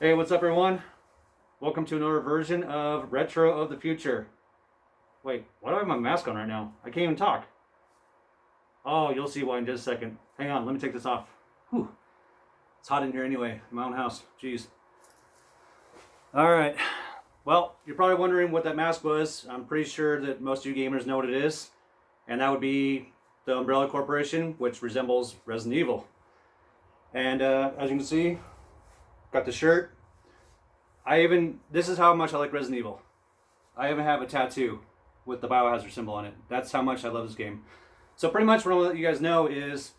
Hey, what's up, everyone? Welcome to another version of Retro of the Future. Wait, why do I have my mask on right now? I can't even talk. Oh, you'll see why in just a second. Hang on, let me take this off. Whew. It's hot in here anyway, in my own house. Jeez. All right. Well, you're probably wondering what that mask was. I'm pretty sure that most of you gamers know what it is, and that would be the Umbrella Corporation, which resembles Resident Evil. And as you can see, got the shirt. This is how much I like Resident Evil. I even have a tattoo with the Biohazard symbol on it. That's how much I love this game. So pretty much what I'm gonna let you guys know is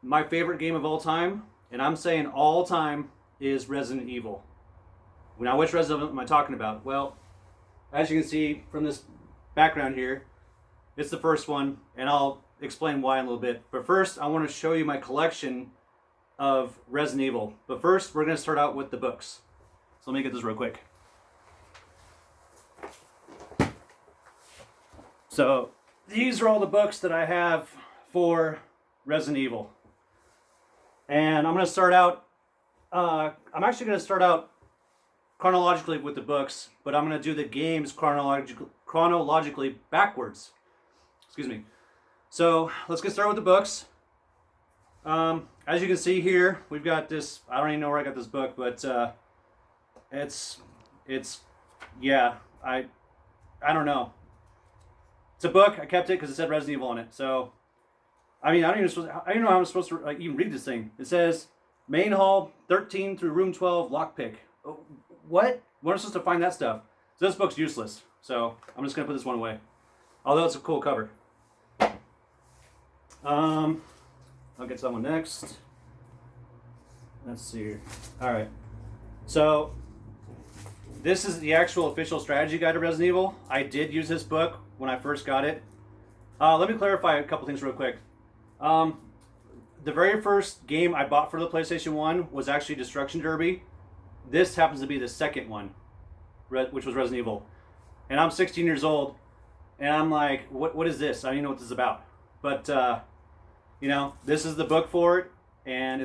my favorite game of all time, and I'm saying all time, is Resident Evil. Now, which Resident Evil am I talking about? Well, as you can see from this background here, it's the first one, and I'll explain why in a little bit. But first, I want to show you my collection of Resident Evil. But first, we're going to start out with the books. So let me get this real quick. So these are all the books that I have for Resident Evil. And I'm going to start out, I'm actually going to start out chronologically with the books, but I'm going to do the games chronologically backwards. Excuse me. So let's get started with the books. As you can see here, we've got this, I don't even know where I got this book, but it's yeah, I don't know. It's a book. I kept it because it said Resident Evil on it. So, I mean, I don't know how I'm supposed to like even read this thing. It says main hall 13 through room 12 lockpick. What? Where am I supposed to find that stuff? So this book's useless. So I'm just gonna put this one away. Although it's a cool cover. I'll get to that one next. Let's see here. All right. So this is the actual official strategy guide to Resident Evil. I did use this book when I first got it. Let me clarify a couple things real quick. The very first game I bought for the PlayStation 1 was actually Destruction Derby. This happens to be the second one, which was Resident Evil. And I'm 16 years old, and I'm like, what is this? I don't even know what this is about. But, you know, this is the book for it, and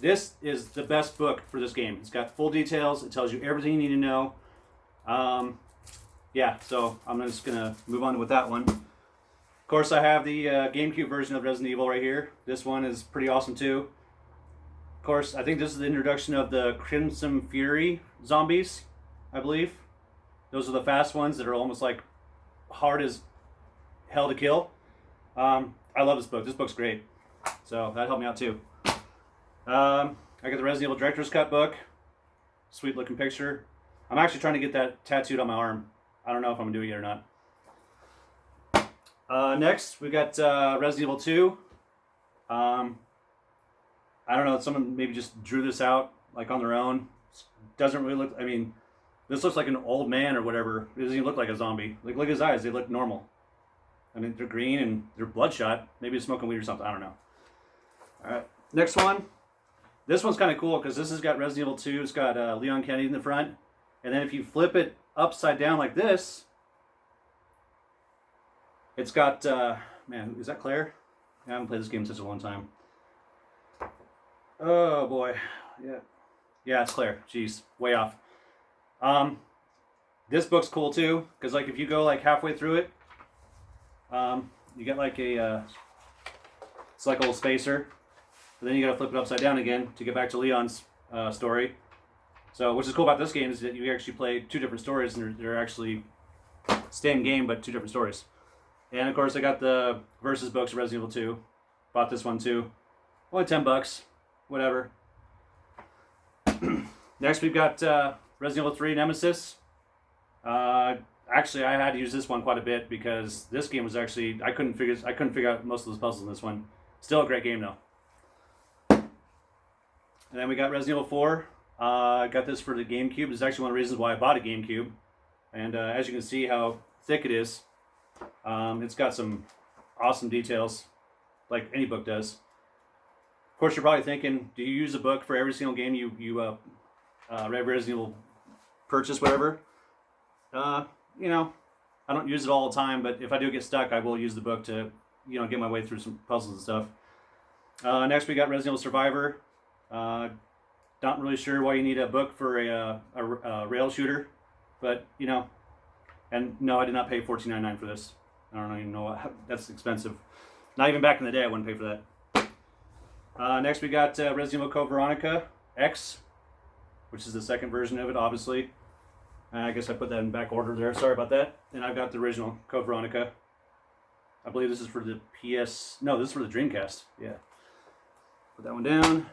this is the best book for this game. It's got full details. It tells you everything you need to know. Yeah, so I'm just going to move on with that one. Of course, I have the GameCube version of Resident Evil right here. This one is pretty awesome, too. Of course, I think this is the introduction of the Crimson Fury zombies, I believe. Those are the fast ones that are almost like hard as hell to kill. I love this book. This book's great. So that helped me out too. I got the Resident Evil Director's Cut book. Sweet looking picture. I'm actually trying to get that tattooed on my arm. I don't know if I'm going to do it yet or not. Next, we got Resident Evil 2. I don't know, someone maybe just drew this out like on their own. Doesn't really look, I mean, this looks like an old man or whatever. It doesn't even look like a zombie. Like, look at his eyes, they look normal. I mean, they're green and they're bloodshot. Maybe he's smoking weed or something, I don't know. Alright, next one. This one's kind of cool because this has got Resident Evil 2. It's got Leon Kennedy in the front. And then if you flip it upside down like this, it's got, man, is that Claire? I haven't played this game in such a long time. Oh boy, yeah, it's Claire. Jeez, way off. This book's cool too because like if you go like halfway through it, you get like a it's like a little spacer, but then you gotta flip it upside down again to get back to Leon's story. So, which is cool about this game is that you actually play two different stories, and they're actually same game but two different stories. And of course, I got the Versus books of Resident Evil 2. Bought this one too. Only $10. Whatever. Next, we've got Resident Evil 3 Nemesis. Actually, I had to use this one quite a bit because this game was actually I couldn't figure out most of those puzzles in this one. Still a great game though. And then we got Resident Evil 4. I got this for the GameCube. It's actually one of the reasons why I bought a GameCube. And as you can see how thick it is, it's got some awesome details, like any book does. Of course, you're probably thinking, do you use a book for every single game you Resident Evil purchase, whatever? You know, I don't use it all the time, but if I do get stuck, I will use the book to, you know, get my way through some puzzles and stuff. Next, we got Resident Evil Survivor. Not really sure why you need a book for a rail shooter, but you know, and no, I did not pay $14.99 for this. I don't even know what, that's expensive. Not even back in the day, I wouldn't pay for that. Next, we got Resident Evil Code Veronica X, which is the second version of it, obviously. I guess I put that in back order there. Sorry about that. And I've got the original Code Veronica. I believe this is for the PS. No, this is for the Dreamcast. Yeah. Put that one down.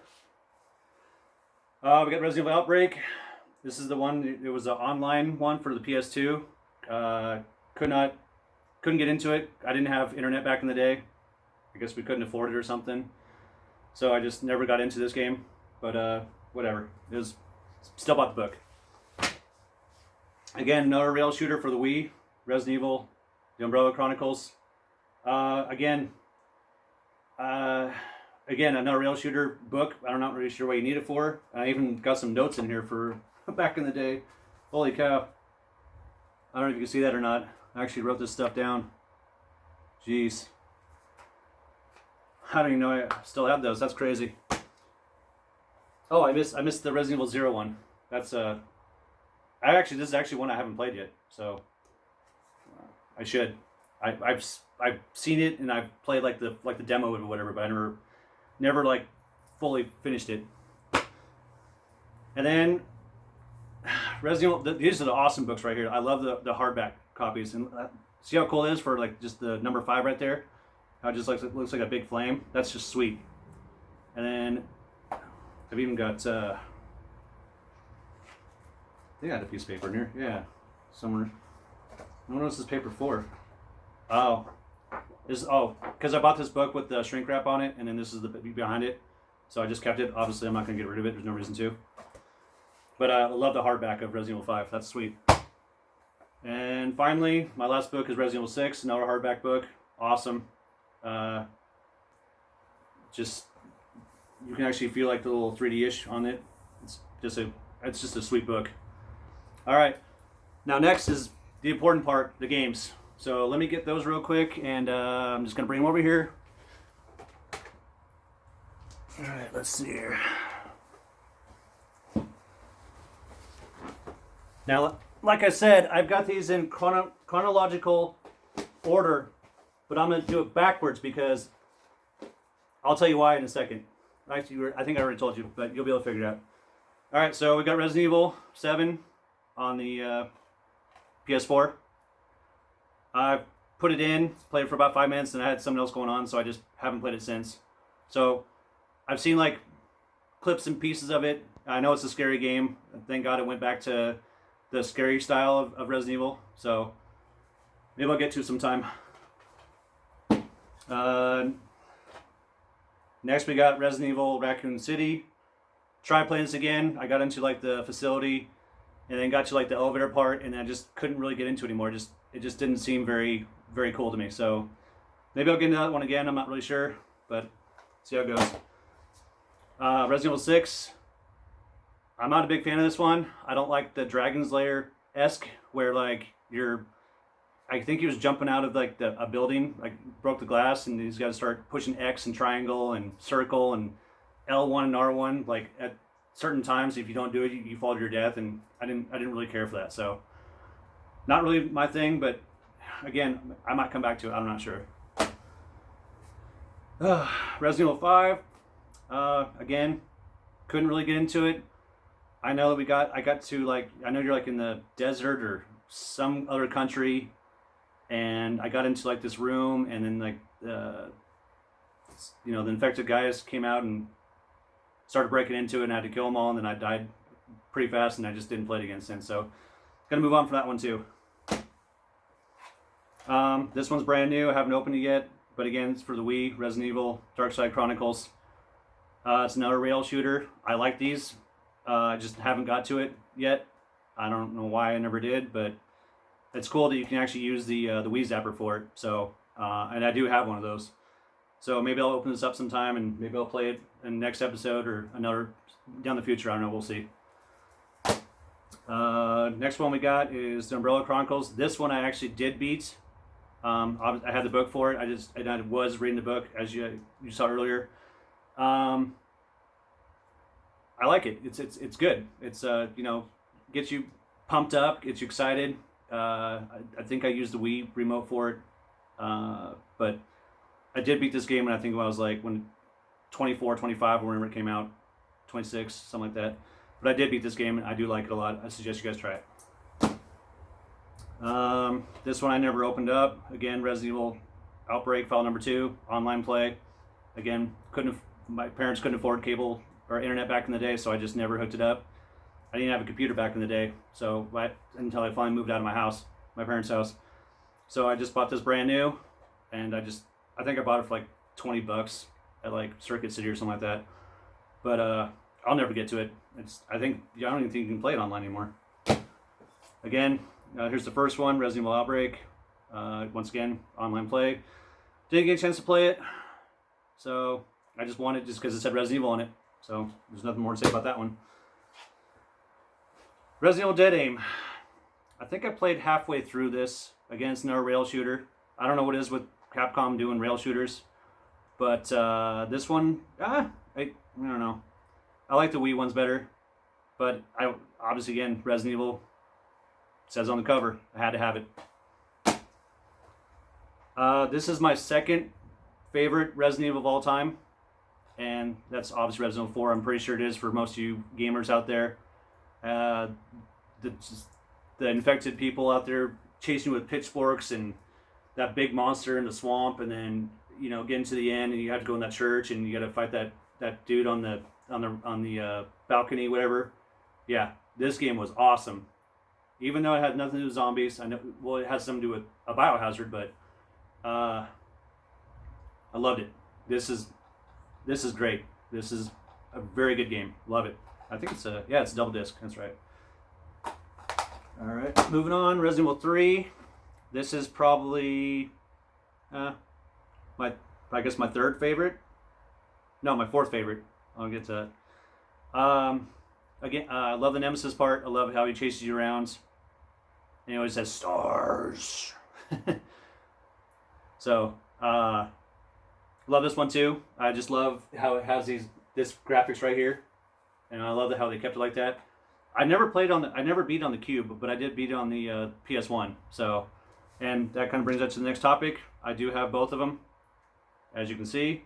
We got Resident Evil Outbreak. This is the one. It was an online one for the PS2. Couldn't get into it. I didn't have internet back in the day. I guess we couldn't afford it or something. So I just never got into this game. But whatever. It was still bought the book. Again, another rail shooter for the Wii. Resident Evil, The Umbrella Chronicles. Again, another rail shooter book. I'm not really sure what you need it for. I even got some notes in here for back in the day. Holy cow. I don't know if you can see that or not. I actually wrote this stuff down. Jeez. I don't even know I still have those. That's crazy. Oh, I missed the Resident Evil 0 one. That's this is actually one I haven't played yet, so I should. I've seen it and I've played like the demo or whatever, but I never like fully finished it. And then Resident Evil. These are the awesome books right here. I love the hardback copies, and see how cool it is for like just the number 5 right there. How it just looks like a big flame. That's just sweet. And then I've even got. I think I had a piece of paper in here. Yeah, somewhere. I don't know what this is paper for. Oh, because I bought this book with the shrink wrap on it, and then this is the behind it. So I just kept it. Obviously, I'm not going to get rid of it. There's no reason to. But I love the hardback of Resident Evil 5. That's sweet. And finally, my last book is Resident Evil 6, another hardback book. Awesome. Just you can actually feel like the little 3D-ish on it. It's just a sweet book. All right. Now next is the important part, the games. So let me get those real quick, and I'm just gonna bring them over here. All right, let's see here. Now, like I said, I've got these in chronological order, but I'm gonna do it backwards because I'll tell you why in a second. Actually, I think I already told you, but you'll be able to figure it out. All right, so we got Resident Evil 7 on the PS4. I put it in, played it for about 5 minutes, and I had something else going on, so I just haven't played it since. So I've seen like clips and pieces of it. I know it's a scary game. Thank God it went back to the scary style of Resident Evil. So maybe I'll get to it sometime. Next we got Resident Evil Raccoon City. Tried playing this again. I got into like the facility, and then got to like the elevator part, and I just couldn't really get into it anymore. It just didn't seem very, very cool to me. So maybe I'll get into that one again. I'm not really sure, but see how it goes. Resident Evil 6. I'm not a big fan of this one. I don't like the Dragon's Lair-esque, where like I think he was jumping out of like a building, like broke the glass, and he's got to start pushing X and triangle and circle and L1 and R1. Like at certain times, if you don't do it, you fall to your death. And I didn't really care for that. So not really my thing. But again, I might come back to it. I'm not sure. Resident Evil 5. Again, couldn't really get into it. I know that I got to like, I know you're like in the desert or some other country, and I got into like this room, and then like, the infected guys came out and started breaking into it, and I had to kill them all, and then I died pretty fast, and I just didn't play it again since. So, gonna move on for that one too. This one's brand new. I haven't opened it yet, but again, it's for the Wii. Resident Evil Dark Side Chronicles. It's another rail shooter. I like these. I just haven't got to it yet. I don't know why I never did, but it's cool that you can actually use the Wii Zapper for it. So, and I do have one of those. So maybe I'll open this up sometime, and maybe I'll play it in the next episode or another down the future. I don't know. We'll see. Next one we got is the Umbrella Chronicles. This one I actually did beat. I had the book for it. I was reading the book as you saw earlier. I I like it. It's good. It's you know, gets you pumped up, gets you excited. I think I used the Wii remote for it, but I did beat this game, and I think I was like when 24, 25, or whenever it came out, 26, something like that. But I did beat this game, and I do like it a lot. I suggest you guys try it. This one I never opened up. Again, Resident Evil Outbreak File Number 2, online play. Again, my parents couldn't afford cable or internet back in the day, so I just never hooked it up. I didn't have a computer back in the day, so until I finally moved out of my house, my parents' house. So I just bought this brand new, and I think I bought it for like $20 at like Circuit City or something like that. But I'll never get to it. I don't even think you can play it online anymore. Again, here's the first one, Resident Evil Outbreak. Once again, online play. Didn't get a chance to play it, so I just won it just because it said Resident Evil on it. So there's nothing more to say about that one. Resident Evil Dead Aim. I think I played halfway through this. Again, it's another rail shooter. I don't know what it is with Capcom doing rail shooters, but this one, I don't know. I like the Wii ones better, but I obviously, again, Resident Evil says on the cover. I had to have it. This is my second favorite Resident Evil of all time, and that's obviously Resident Evil 4. I'm pretty sure it is for most of you gamers out there. The infected people out there chasing you with pitchforks, and that big monster in the swamp, and then getting to the end, and you have to go in that church, and you got to fight that dude on the balcony, whatever. Yeah, this game was awesome. Even though it had nothing to do with zombies, I know it has something to do with a biohazard, but I loved it. This is great. This is a very good game. Love it. I think it's a double disc. That's right. All right, moving on. Resident Evil 3. This is probably my third favorite. No, my fourth favorite. I'll get to that. Again, I love the Nemesis part. I love how he chases you around. And he always says stars. So, love this one too. I just love how it has this graphics right here, and I love how they kept it like that. I never beat on the Cube, but I did beat it on the PS1. So, and that kind of brings us to the next topic. I do have both of them, as you can see.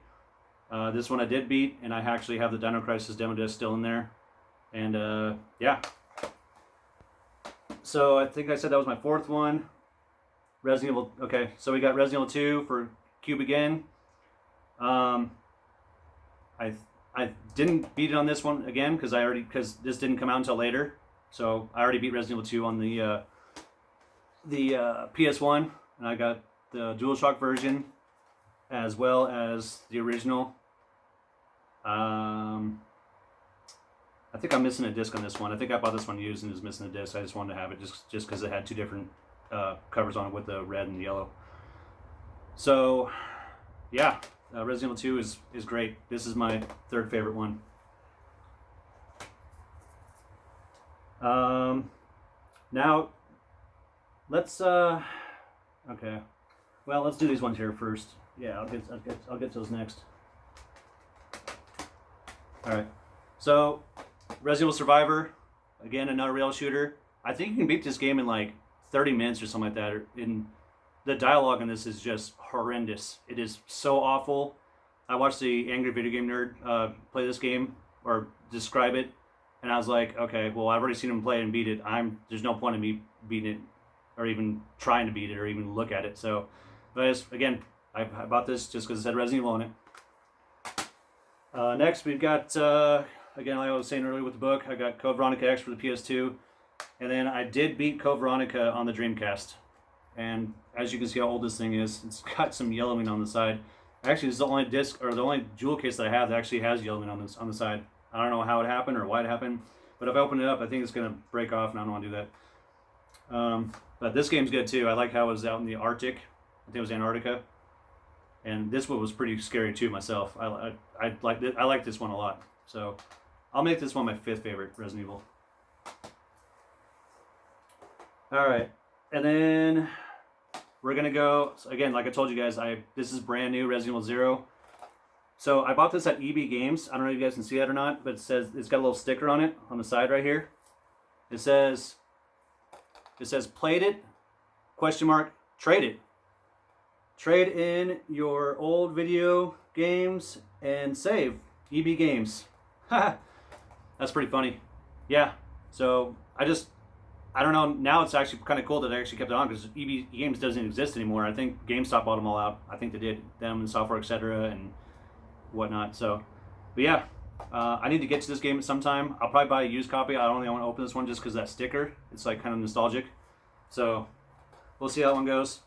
This one I did beat, and I actually have the Dino Crisis demo disc still in there. And yeah. So I think I said that was my fourth one. Resident Evil. Okay, so we got Resident Evil 2 for Cube again. I didn't beat it on this one again because this didn't come out until later. So I already beat Resident Evil 2 on the PS1, and I got the DualShock version as well as the original. I think I'm missing a disc on this one. I think I bought this one used and is missing a disc. I just wanted to have it just because it had two different covers on it with the red and the yellow. So, yeah, Resident Evil 2 is great. This is my third favorite one. Now, let's okay. Well, let's do these ones here first. Yeah, I'll get those next. All right. So, Resident Evil Survivor, again, another rail shooter. I think you can beat this game in like 30 minutes or something like that. The dialogue in this is just horrendous. It is so awful. I watched the Angry Video Game Nerd play this game or describe it, and I was like, okay, well, I've already seen him play and beat it. There's no point in me beating it or even trying to beat it or even look at it. So, but again, I bought this just because it said Resident Evil on it. Next, we've got, again, like I was saying earlier with the book, I got Code Veronica X for the PS2. And then I did beat Code Veronica on the Dreamcast. And as you can see how old this thing is, it's got some yellowing on the side. Actually, this is the only disc, or the only jewel case that I have that actually has yellowing on the side. I don't know how it happened or why it happened. But if I open it up, I think it's going to break off, and I don't want to do that. But this game's good, too. I like how it was out in the Arctic. I think it was Antarctica. And this one was pretty scary, too, myself. I like this one a lot. So I'll make this one my fifth favorite Resident Evil. All right, and then we're gonna go, so again, like I told you guys, this is brand new Resident Evil 0. So I bought this at EB Games. I don't know if you guys can see that or not, but it's got a little sticker on it on the side right here. It says played it, question mark, trade it. Trade in your old video games and save. EB Games. That's pretty funny. Yeah. So I don't know. Now it's actually kind of cool that I actually kept it on because EB Games doesn't exist anymore. I think GameStop bought them all out. I think they did, them and Software Etc. and whatnot. So, but yeah, I need to get to this game at some time. I'll probably buy a used copy. I don't really want to open this one just because that sticker. It's like kind of nostalgic. So we'll see how that one goes.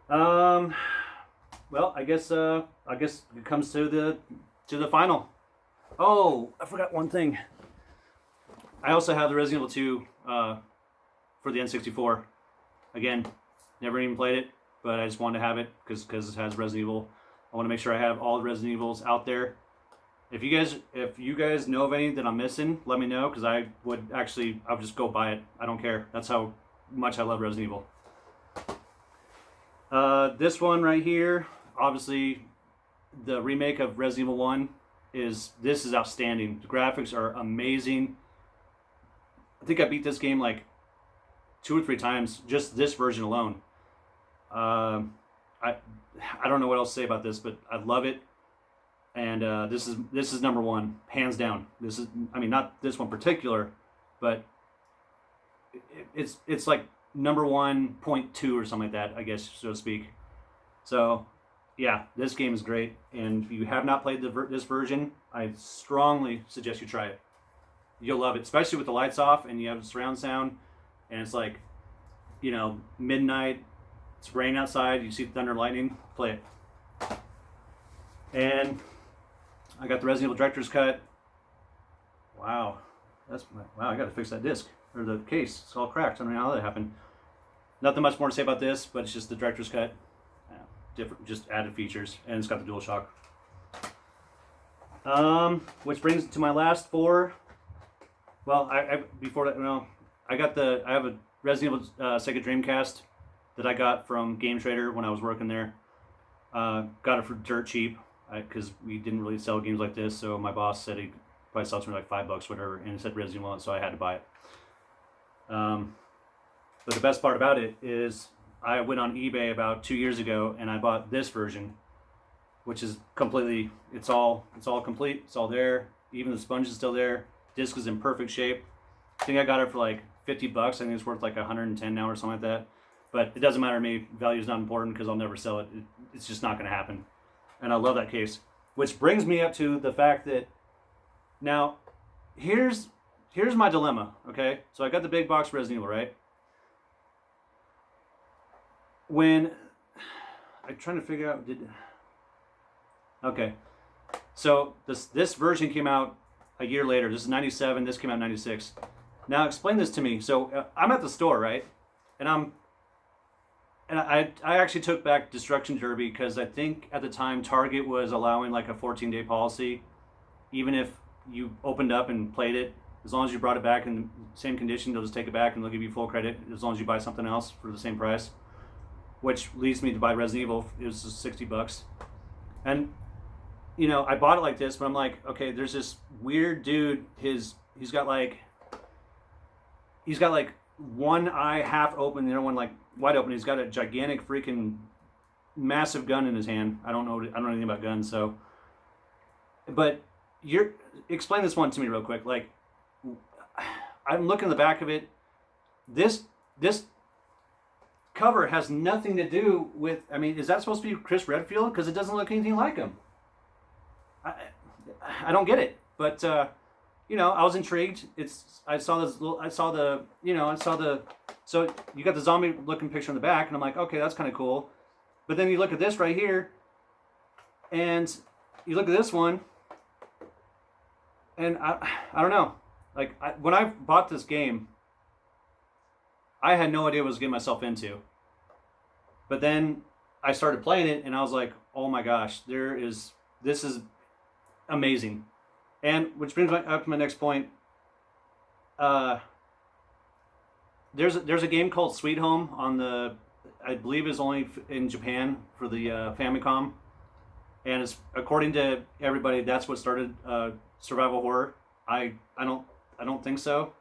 Well, I guess it comes to the final. Oh, I forgot one thing. I also have the Resident Evil 2 for the N64. Again, never even played it, but I just wanted to have it because it has Resident Evil. I want to make sure I have all the Resident Evils out there. If you guys know of any that I'm missing, let me know because I would just go buy it. I don't care. That's how much I love Resident Evil. This one right here, obviously, the remake of Resident Evil 1 is outstanding. The graphics are amazing. I think I beat this game like 2 or 3 times, just this version alone. I don't know what else to say about this, but I love it. And this is number 1, hands down. This is, I mean, not this one particular, but it's like number 1.2 or something like that, I guess, so to speak. So, yeah, this game is great. And if you have not played this version, I strongly suggest you try it. You'll love it, especially with the lights off and you have surround sound. And it's like, midnight. It's raining outside. You see thunder and lightning. Play it. And I got the Resident Evil Director's Cut. Wow. I got to fix that disc. Or the case. It's all cracked. I don't know how that happened. Nothing much more to say about this, but it's just the Director's Cut. Different, just added features. And it's got the DualShock. Which brings it to my last 4. Well, I have a Resident Evil Sega Dreamcast that I got from Game Trader when I was working there. Got it for dirt cheap because we didn't really sell games like this. So my boss said he'd probably sell it for like $5, whatever, and it said Resident Evil, so I had to buy it. But the best part about it is I went on eBay about 2 years ago and I bought this version, which is completely. It's all complete. It's all there. Even the sponge is still there. Disc is in perfect shape. I think I got it for like $50. I think it's worth like 110 now or something like that. But it doesn't matter to me. Value is not important because I'll never sell it. It's just not going to happen. And I love that case. Which brings me up to the fact that now here's my dilemma. Okay, so I got the big box Resident Evil, right? When I'm trying to figure out okay, so this version came out a year later. This is 97. This came out in 96. Now explain this to me. So I'm at the store, right? And I actually took back Destruction Derby because I think at the time Target was allowing like a 14-day policy, even if you opened up and played it. As long as you brought it back in the same condition, they'll just take it back and they'll give you full credit as long as you buy something else for the same price. Which leads me to buy Resident Evil. It was just $60. And I bought it like this, but I'm like, okay, there's this weird dude. He's got like one eye half open, the other one like wide open. He's got a gigantic freaking massive gun in his hand. I don't know anything about guns, so. But explain this one to me real quick. Like, I'm looking at the back of it. This cover has nothing to do with. I mean, is that supposed to be Chris Redfield? Because it doesn't look anything like him. I don't get it, but I was intrigued. So you got the zombie looking picture in the back, and I'm like, okay, that's kind of cool. But then you look at this right here, and you look at this one, and I don't know. Like when I bought this game, I had no idea what I was getting myself into. But then I started playing it, and I was like, oh my gosh, this is amazing. And which brings me up to my next point. There's a game called Sweet Home on I believe is only in Japan for the Famicom, and it's, according to everybody, that's what started survival horror. I don't think so.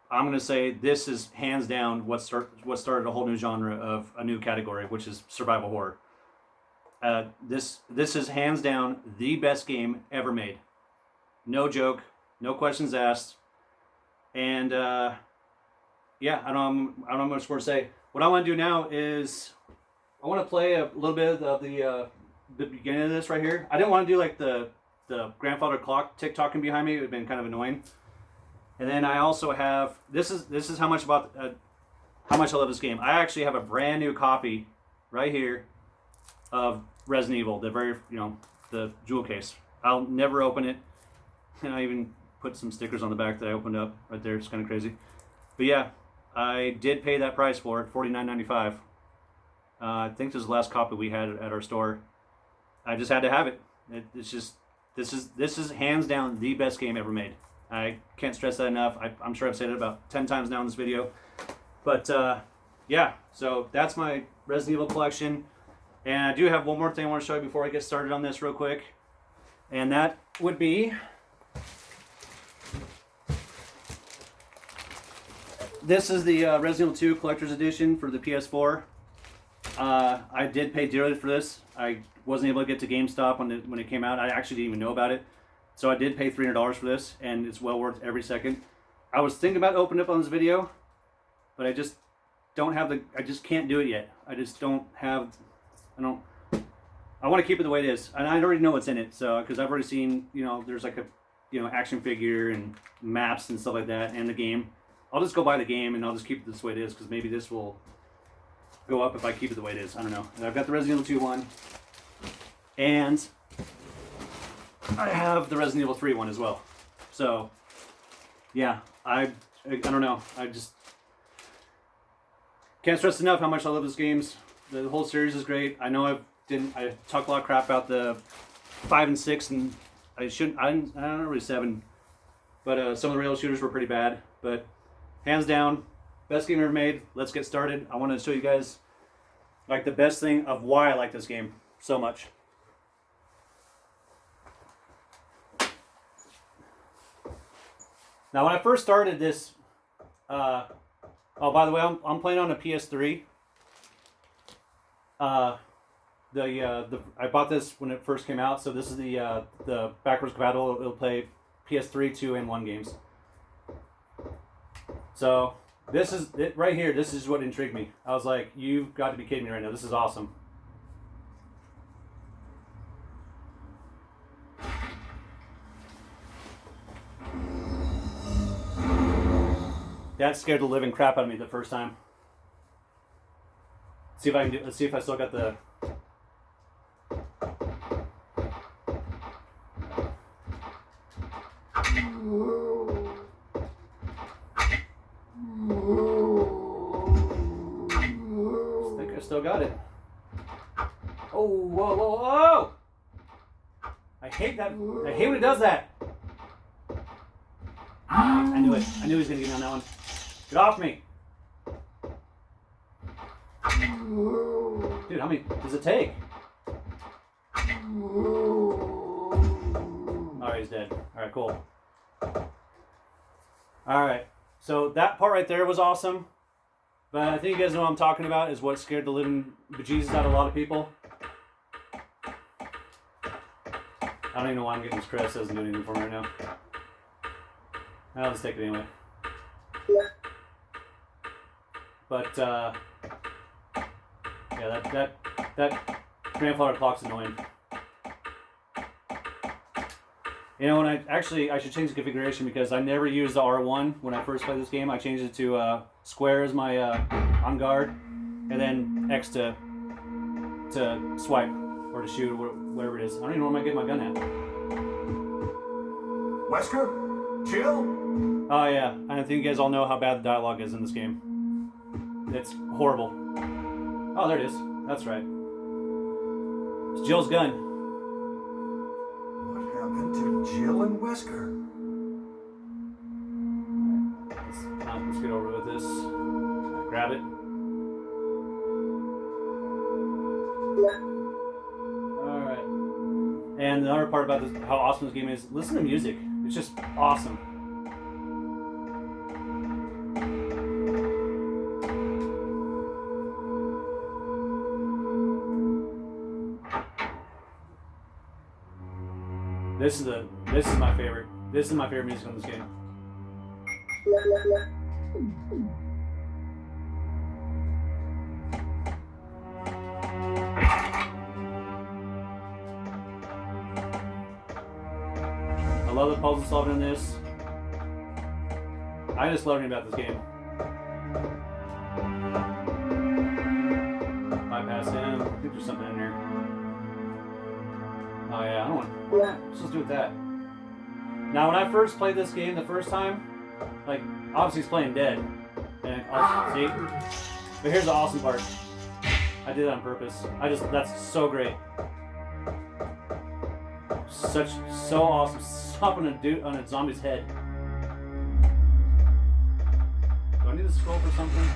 I'm gonna say this is hands down what started a whole new genre of a new category, which is survival horror. This is hands down the best game ever made. No joke, no questions asked, and yeah, I don't know much more to say. What I want to do now is I want to play a little bit of the beginning of this right here. I didn't want to do like the grandfather clock tick-tocking behind me. It would have been kind of annoying. And then I also have this is how much I love this game. I actually have a brand new copy right here of Resident Evil, the jewel case. I'll never open it, and I even put some stickers on the back that I opened up right there. It's kind of crazy, but yeah, I did pay that price for it, $49.95. I think this is the last copy we had at our store. I just had to have it. It's just this is hands down the best game ever made. I can't stress that enough. I'm sure I've said it about 10 times now in this video. But yeah, so that's my Resident Evil collection. And I do have one more thing I want to show you before I get started on this real quick. And that would be this is the Resident Evil 2 Collector's Edition for the PS4. I did pay dearly for this. I wasn't able to get to GameStop when it came out. I actually didn't even know about it. So I did pay $300 for this, and it's well worth every second. I was thinking about opening up on this video, but I just don't have I just can't do it yet. I want to keep it the way it is. And I already know what's in it, so, because I've already seen, there's like a, action figure and maps and stuff like that, and the game. I'll just go buy the game, and I'll just keep it this way it is, because maybe this will go up if I keep it the way it is. I don't know. And I've got the Resident Evil 2 one, and I have the Resident Evil 3 one as well. So, yeah, I don't know. I just can't stress enough how much I love these games. The whole series is great. I know I talk a lot of crap about the 5 and 6, and I don't know, really 7. But some of the rail shooters were pretty bad. But hands down, best game ever made. Let's get started. I want to show you guys like the best thing of why I like this game so much. Now, when I first started this, oh, by the way, I'm playing on a PS3. I bought this when it first came out, so this is the backwards compatible. It'll play PS3, 2, and 1 games. So this is it right here. This is what intrigued me. I was like, "You've got to be kidding me right now! This is awesome." That scared the living crap out of me the first time. Let's see if I still got the. I think I still got it. Oh, whoa, whoa, whoa! I hate that. I hate when it does that. I knew it. I knew he was going to get me on that one. Get off me. Dude, how many does it take? Alright, he's dead. Alright, cool. Alright, so that part right there was awesome. But I think you guys know what I'm talking about, is what scared the living bejesus out of a lot of people. I don't even know why I'm getting this credit. It doesn't do anything for me right now. I'll just take it anyway. But yeah, that grandfather clock's annoying. When I should change the configuration, because I never used the R1 when I first played this game. I changed it to square as my on guard, and then X to swipe or to shoot or whatever it is. I don't even know where I'm getting my gun at. Wesker, chill. Oh yeah, I think you guys all know how bad the dialogue is in this game. It's horrible. Oh, there it is. That's right. It's Jill's gun. What happened to Jill and Wesker? Let's get over with this. Grab it. Alright. And another part about this, how awesome this game is, listen to music. It's just awesome. This is my favorite. This is my favorite music on this game. I love the puzzle solving in this. I just love everything about this game. Bypass him. I think there's something in there. Oh yeah, I don't want. Let's just do with that. Now, when I first played this game the first time, like obviously he's playing dead, and see. But here's the awesome part. I did it on purpose. That's so great. So awesome. Stop on a zombie's head. Do I need to scroll for something?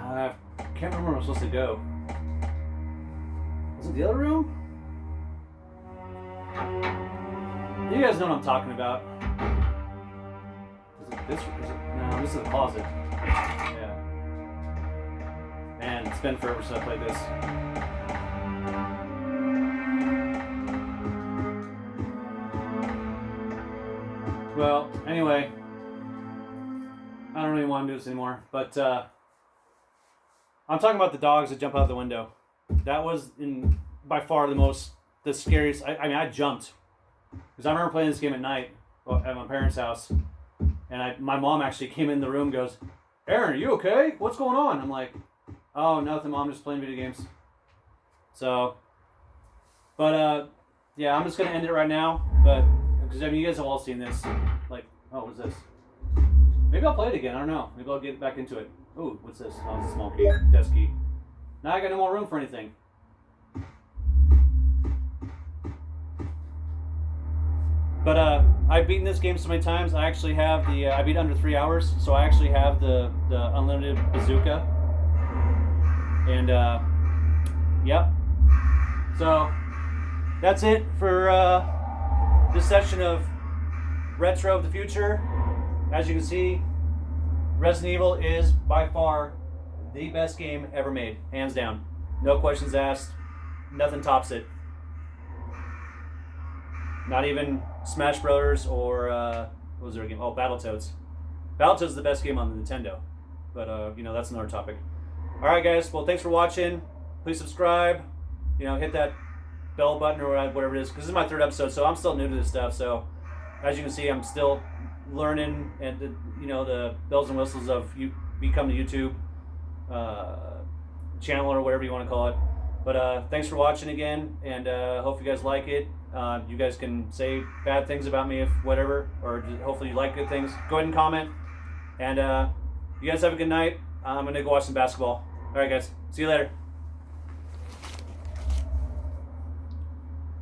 I can't remember where I'm supposed to go. Is it the other room? You guys know what I'm talking about. Is it this? No, this is the closet. Yeah. Man, it's been forever since I played this. Well, anyway, I don't really want to do this anymore, but I'm talking about the dogs that jump out the window. That was by far the scariest. I mean, I jumped. Because I remember playing this game at night at my parents' house, and my mom actually came in the room and goes, "Aaron, are you okay? What's going on?" I'm like, "Oh, nothing, Mom, just playing video games." So, but yeah, I'm just going to end it right now, but, because I mean, you guys have all seen this. Like, oh, what's this? Maybe I'll play it again, I don't know. Maybe I'll get back into it. Ooh, what's this? Oh, it's a small key, desk key. Now I got no more room for anything. But I've beaten this game so many times. I actually have I beat under 3 hours, so I actually have the unlimited bazooka. And yep. So that's it for this session of Retro of the Future. As you can see, Resident Evil is by far the best game ever made, hands down. No questions asked. Nothing tops it. Not even Smash Brothers or what was their game? Oh, Battletoads. Battletoads is the best game on the Nintendo, but you know, that's another topic. All right, guys. Well, thanks for watching. Please subscribe. You know, hit that bell button or whatever it is, because this is my 3rd episode, so I'm still new to this stuff. So, as you can see, I'm still learning, and you know, the bells and whistles of becoming a YouTube channel or whatever you want to call it. But thanks for watching again, and hope you guys like it. You guys can say bad things about me if whatever, or hopefully you like good things. Go ahead and comment. And you guys have a good night. I'm going to go watch some basketball. All right, guys. See you later.